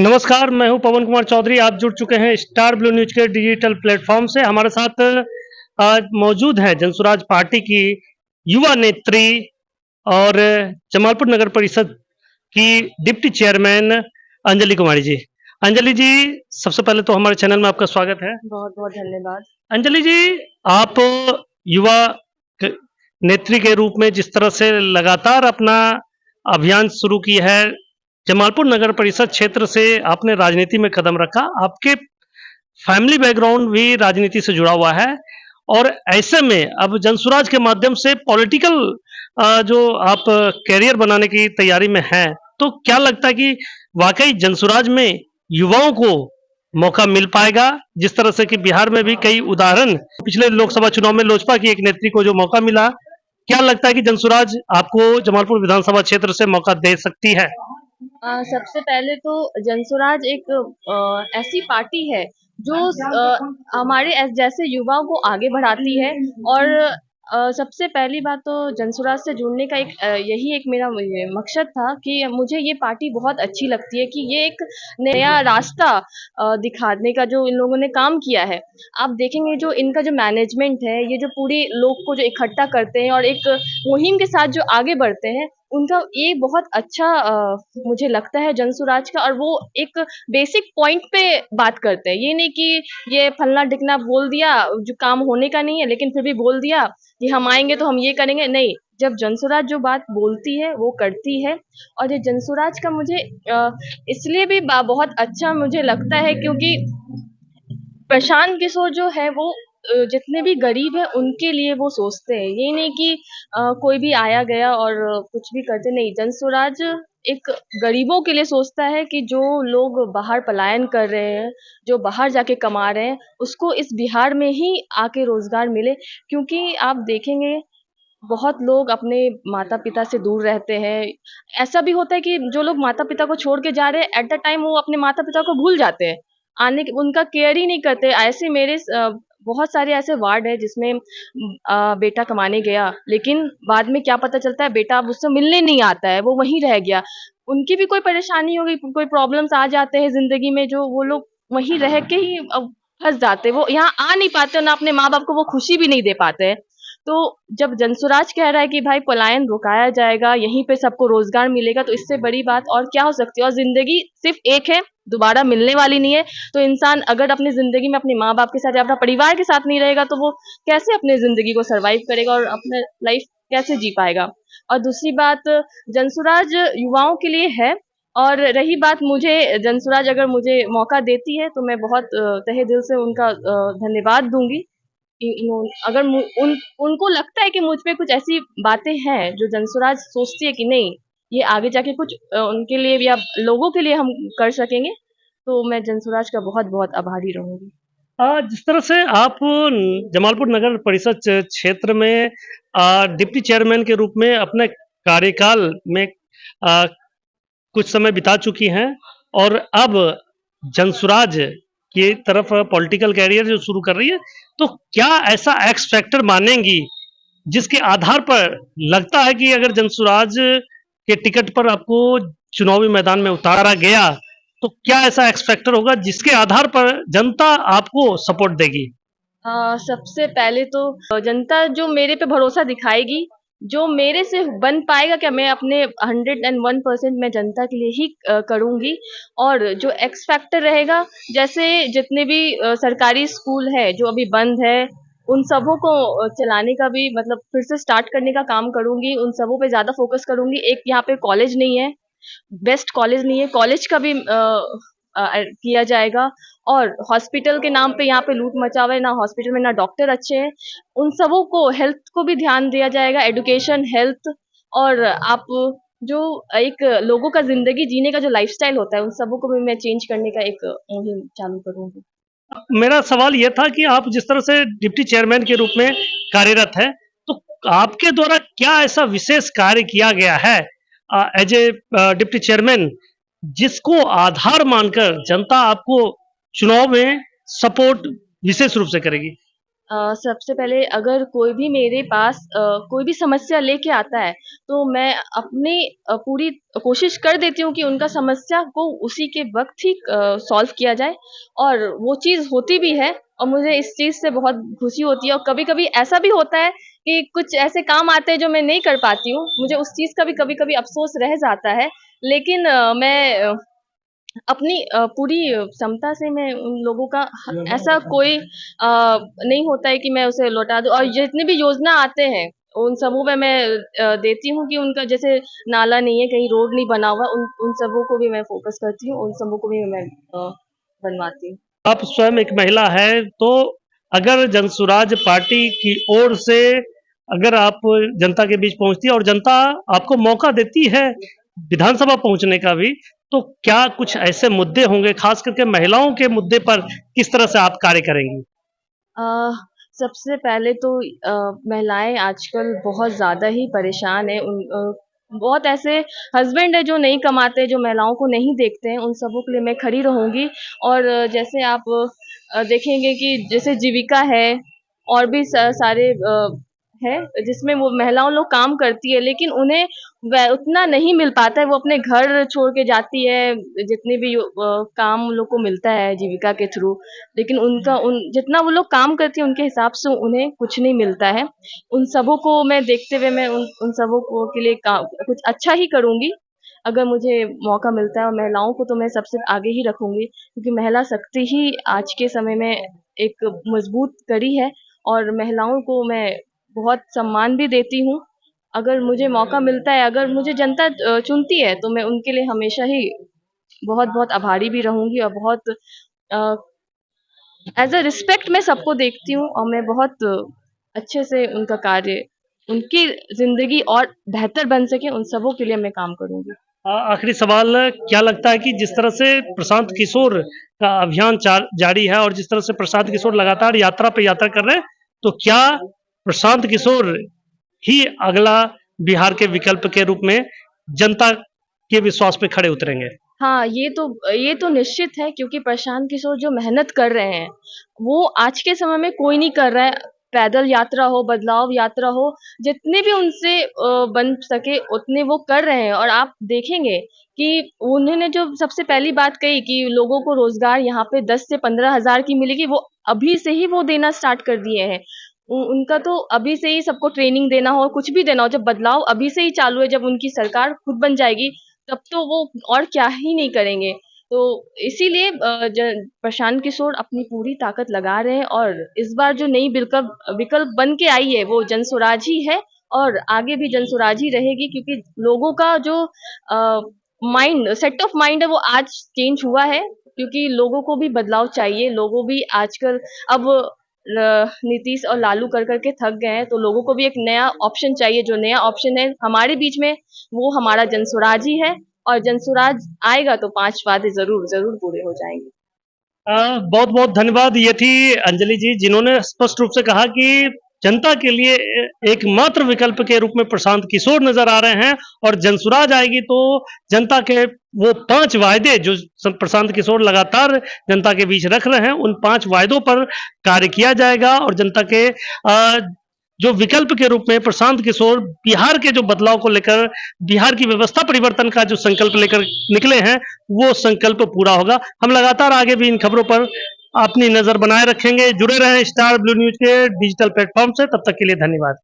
नमस्कार, मैं हूं पवन कुमार चौधरी। आप जुड़ चुके हैं स्टार ब्लू न्यूज के डिजिटल प्लेटफॉर्म से। हमारे साथ आज मौजूद है जनसुराज पार्टी की युवा नेत्री और जमालपुर नगर परिषद की डिप्टी चेयरमैन अंजलि कुमारी जी। अंजलि जी, सबसे पहले तो हमारे चैनल में आपका स्वागत है। बहुत बहुत धन्यवाद। अंजलि जी, आप युवा क- नेत्री के रूप में जिस तरह से लगातार अपना अभियान शुरू की है, जमालपुर नगर परिषद क्षेत्र से आपने राजनीति में कदम रखा। आपके फैमिली बैकग्राउंड भी राजनीति से जुड़ा हुआ है और ऐसे में अब जनसुराज के माध्यम से पॉलिटिकल जो आप कैरियर बनाने की तैयारी में हैं, तो क्या लगता है कि वाकई जनसुराज में युवाओं को मौका मिल पाएगा? जिस तरह से कि बिहार में भी कई उदाहरण, पिछले लोकसभा चुनाव में लोजपा की एक नेत्री को जो मौका मिला, क्या लगता है कि जनसुराज आपको जमालपुर विधानसभा क्षेत्र से मौका दे सकती है? सबसे पहले तो जनसुराज एक ऐसी पार्टी है जो हमारे जैसे युवाओं को आगे बढ़ाती है। और सबसे पहली बात तो जनसुराज से जुड़ने का यही एक मेरा ये मकसद था कि मुझे ये पार्टी बहुत अच्छी लगती है कि ये एक नया रास्ता दिखाने का जो इन लोगों ने काम किया है। आप देखेंगे जो इनका जो मैनेजमेंट है, ये जो पूरे लोग को जो इकट्ठा करते हैं और एक मुहिम के साथ जो आगे बढ़ते हैं, उनका ये बहुत अच्छा मुझे लगता है जनसुराज का। और वो एक बेसिक पॉइंट पे बात करते हैं, ये नहीं कि ये फलना ढिकना बोल दिया जो काम होने का नहीं है लेकिन फिर भी बोल दिया कि हम आएंगे तो हम ये करेंगे। नहीं, जब जनसुराज जो बात बोलती है वो करती है। और ये जनसुराज का मुझे इसलिए भी बहुत अच्छा मुझे लगता है क्योंकि प्रशांत किशोर जो है वो जितने भी गरीब हैं उनके लिए वो सोचते हैं। ये नहीं कि कोई भी आया गया और कुछ भी करते नहीं। जनसुराज एक गरीबों के लिए सोचता है कि जो लोग बाहर पलायन कर रहे हैं, जो बाहर जाके कमा रहे हैं, उसको इस बिहार में ही आके रोजगार मिले। क्योंकि आप देखेंगे बहुत लोग अपने माता पिता से दूर रहते हैं। ऐसा भी होता है कि जो लोग माता पिता को छोड़ के जा रहे हैं एट द टाइम वो अपने माता पिता को भूल जाते हैं, आने के उनका केयर ही नहीं करते। ऐसे बहुत सारे ऐसे वार्ड है जिसमें बेटा कमाने गया लेकिन बाद में क्या पता चलता है बेटा अब उससे मिलने नहीं आता है, वो वहीं रह गया। उनकी भी कोई परेशानी हो गई, कोई प्रॉब्लम्स आ जाते हैं जिंदगी में, जो वो लोग वहीं रह के ही अब फंस जाते हैं। वो यहाँ आ नहीं पाते ना, अपने माँ बाप को वो खुशी भी नहीं दे पाते हैं। तो जब जनसुराज कह रहा है कि भाई पलायन रुकाया जाएगा, यहीं पे सबको रोजगार मिलेगा, तो इससे बड़ी बात और क्या हो सकती है। और जिंदगी सिर्फ एक है, दोबारा मिलने वाली नहीं है। तो इंसान अगर अपनी जिंदगी में अपने माँ बाप के साथ या अपना परिवार के साथ नहीं रहेगा तो वो कैसे अपनी जिंदगी को सरवाइव करेगा और अपने लाइफ कैसे जी पाएगा। और दूसरी बात, जनसुराज युवाओं के लिए है। और रही बात मुझे, जनसुराज अगर मुझे मौका देती है तो मैं बहुत तहे दिल से उनका धन्यवाद दूंगी। अगर उनको लगता है कि मुझ पे कुछ ऐसी बातें हैं जो जनसुराज सोचती है कि नहीं, ये आगे जाके कुछ उनके लिए या लोगों के लिए हम कर सकेंगे, तो मैं जनसुराज का बहुत बहुत आभारी रहूंगी। जिस तरह से आप जमालपुर नगर परिषद क्षेत्र में डिप्टी चेयरमैन के रूप में अपने कार्यकाल में आ, कुछ समय बिता चुकी हैं और अब जनसुराज की तरफ पॉलिटिकल कैरियर जो शुरू कर रही है, तो क्या ऐसा एक्स फैक्टर मानेंगी जिसके आधार पर लगता है कि अगर जनसुराज के टिकट पर आपको चुनावी मैदान में उतारा गया, तो क्या ऐसा एक्स फैक्टर होगा जिसके आधार पर जनता आपको सपोर्ट देगी? सबसे पहले तो जनता जो मेरे पे भरोसा दिखाएगी, जो मेरे से बन पाएगा क्या, मैं अपने 101% मैं जनता के लिए ही करूंगी। और जो एक्स फैक्टर रहेगा, जैसे जितने भी सरकारी स्कूल है जो अभी बंद है, उन सबों को चलाने का भी मतलब फिर से स्टार्ट करने का काम करूंगी। उन सबों पे ज्यादा फोकस करूंगी। एक यहाँ पे कॉलेज नहीं है, बेस्ट कॉलेज नहीं है, कॉलेज का भी किया जाएगा। और हॉस्पिटल के नाम पे यहाँ पे लूट मचा हुआ है, ना हॉस्पिटल में ना डॉक्टर अच्छे हैं। उन सबों को, हेल्थ को भी ध्यान दिया जाएगा, एडुकेशन, हेल्थ। और आप जो एक लोगों का जिंदगी जीने का जो लाइफस्टाइल होता है, उन सबों को भी मैं चेंज करने का एक मुहिम चालू करूंगी। मेरा सवाल ये था कि आप जिस तरह से डिप्टी चेयरमैन के रूप में कार्यरत हैं, तो आपके द्वारा क्या ऐसा विशेष कार्य किया गया है एज ए डिप्टी चेयरमैन, जिसको आधार मानकर जनता आपको चुनाव में सपोर्ट विशेष रूप से करेगी? सबसे पहले अगर कोई भी मेरे पास कोई भी समस्या लेके आता है, तो मैं अपनी पूरी कोशिश कर देती हूँ कि उनका समस्या को उसी के वक़्त ही सॉल्व किया जाए, और वो चीज़ होती भी है और मुझे इस चीज़ से बहुत खुशी होती है। और कभी-कभी ऐसा भी होता है कि कुछ ऐसे काम आते हैं जो मैं नहीं कर पाती हूँ, मुझे उस चीज़ का भी कभी-कभी अफ़सोस रह जाता है। लेकिन मैं अपनी पूरी क्षमता से मैं उन लोगों का ऐसा कोई नहीं होता है कि मैं उसे लौटा दूँ, और जितने भी योजना आते हैं उन सबों में मैं देती हूँ कि उनका जैसे नाला नहीं है, कहीं रोड नहीं बना हुआ, उन उन सबों को भी मैं फोकस करती हूँ, उन सबों को भी मैं बनवाती हूँ। आप स्वयं एक महिला है, तो अगर जनसुराज पार्टी की ओर से अगर आप जनता के बीच पहुंचती है और जनता आपको मौका देती है विधानसभा पहुंचने का भी, तो क्या कुछ ऐसे मुद्दे होंगे खास करके महिलाओं के मुद्दे पर किस तरह से आप कार्य करेंगी? अ, सबसे पहले तो महिलाएँ आजकल बहुत ज़्यादा ही परेशान हैं। बहुत ऐसे हस्बैंड हैं जो नहीं कमाते, जो महिलाओं को नहीं देखते हैं, उन सबों के लिए मैं खड़ी रहूँगी। और जैसे आप देखेंगे कि जैसे जीविका है, और भी सारे है जिसमें वो महिलाओं लोग काम करती है, लेकिन उन्हें उतना नहीं मिल पाता है। वो अपने घर छोड़ के जाती है, जितने भी काम उन लोग को मिलता है जीविका के थ्रू, लेकिन उनका उन जितना वो लोग काम करती हैं उनके हिसाब से उन्हें कुछ नहीं मिलता है। उन सबों को मैं देखते हुए मैं उन सबों को के लिए कुछ अच्छा ही करूँगी। अगर मुझे मौका मिलता है, और महिलाओं को तो मैं सबसे आगे ही रखूँगी, क्योंकि महिला शक्ति ही आज के समय में एक मजबूत कड़ी है, और महिलाओं को मैं बहुत सम्मान भी देती हूँ। अगर मुझे मौका मिलता है, अगर मुझे जनता चुनती है, तो मैं उनके लिए हमेशा ही बहुत-बहुत आभारी भी रहूँगी, और बहुत अ, एज़ अ रिस्पेक्ट मैं सबको देखती हूँ, और मैं बहुत अच्छे से उनका कार्य, उनकी ज़िंदगी और बेहतर बन सके, उन सबों के लिए मैं काम करूँगी। आखिरी सवाल, क्या लगता है कि जिस तरह से प्रशांत किशोर का अभियान जारी है और जिस तरह से प्रशांत किशोर लगातार यात्रा पे यात्रा कर रहे हैं, तो क्या प्रशांत किशोर ही अगला बिहार के विकल्प के रूप में जनता के विश्वास पे खड़े उतरेंगे? हाँ, ये तो निश्चित है, क्योंकि प्रशांत किशोर जो मेहनत कर रहे हैं, वो आज के समय में कोई नहीं कर रहा है। पैदल यात्रा हो, बदलाव यात्रा हो, जितने भी उनसे बन सके उतने वो कर रहे हैं। और आप देखेंगे कि उन्होंने जो सबसे पहली बात कही कि लोगों को रोज़गार यहाँ पे 10 से 15 हज़ार की मिलेगी, वो अभी से ही वो देना स्टार्ट कर दिए हैं। उनका तो अभी से ही सबको ट्रेनिंग देना हो, कुछ भी देना हो, जब बदलाव अभी से ही चालू है, जब उनकी सरकार खुद बन जाएगी, तब तो वो और क्या ही नहीं करेंगे। तो इसीलिए प्रशांत किशोर अपनी पूरी ताकत लगा रहे हैं, और इस बार जो नई विकल्प विकल्प बन के आई है, वो जनसुराज ही है, और आगे भी जनसुराज ही रहेगी, क्योंकि लोगों का जो माइंड सेट ऑफ माइंड है, वो आज चेंज हुआ है, क्योंकि लोगों को भी बदलाव चाहिए। लोगों भी आजकल अब नीतीश और लालू कर कर के थक गए हैं, तो लोगों को भी एक नया ऑप्शन चाहिए। जो नया ऑप्शन है हमारे बीच में, वो हमारा जनसुराज ही है, और जनसुराज आएगा तो 5 वादे ज़रूर पूरे हो जाएँगे। बहुत बहुत धन्यवाद। ये थी अंजलि जी, जिन्होंने स्पष्ट रूप से कहा कि जनता के लिए एकमात्र विकल्प के रूप में प्रशांत किशोर नजर आ रहे हैं, और जनसुराज आएगी तो जनता के वो 5 वायदे जो प्रशांत किशोर लगातार जनता के बीच रख रहे हैं, उन 5 वायदों पर कार्य किया जाएगा, और जनता के जो विकल्प के रूप में प्रशांत किशोर बिहार के जो बदलाव को लेकर, बिहार की व्यवस्था परिवर्तन का जो संकल्प लेकर निकले हैं, वो संकल्प पूरा होगा। हम लगातार आगे भी इन खबरों पर अपनी नजर बनाए रखेंगे। जुड़े रहें स्टार ब्लू न्यूज के डिजिटल प्लेटफॉर्म से। तब तक के लिए धन्यवाद।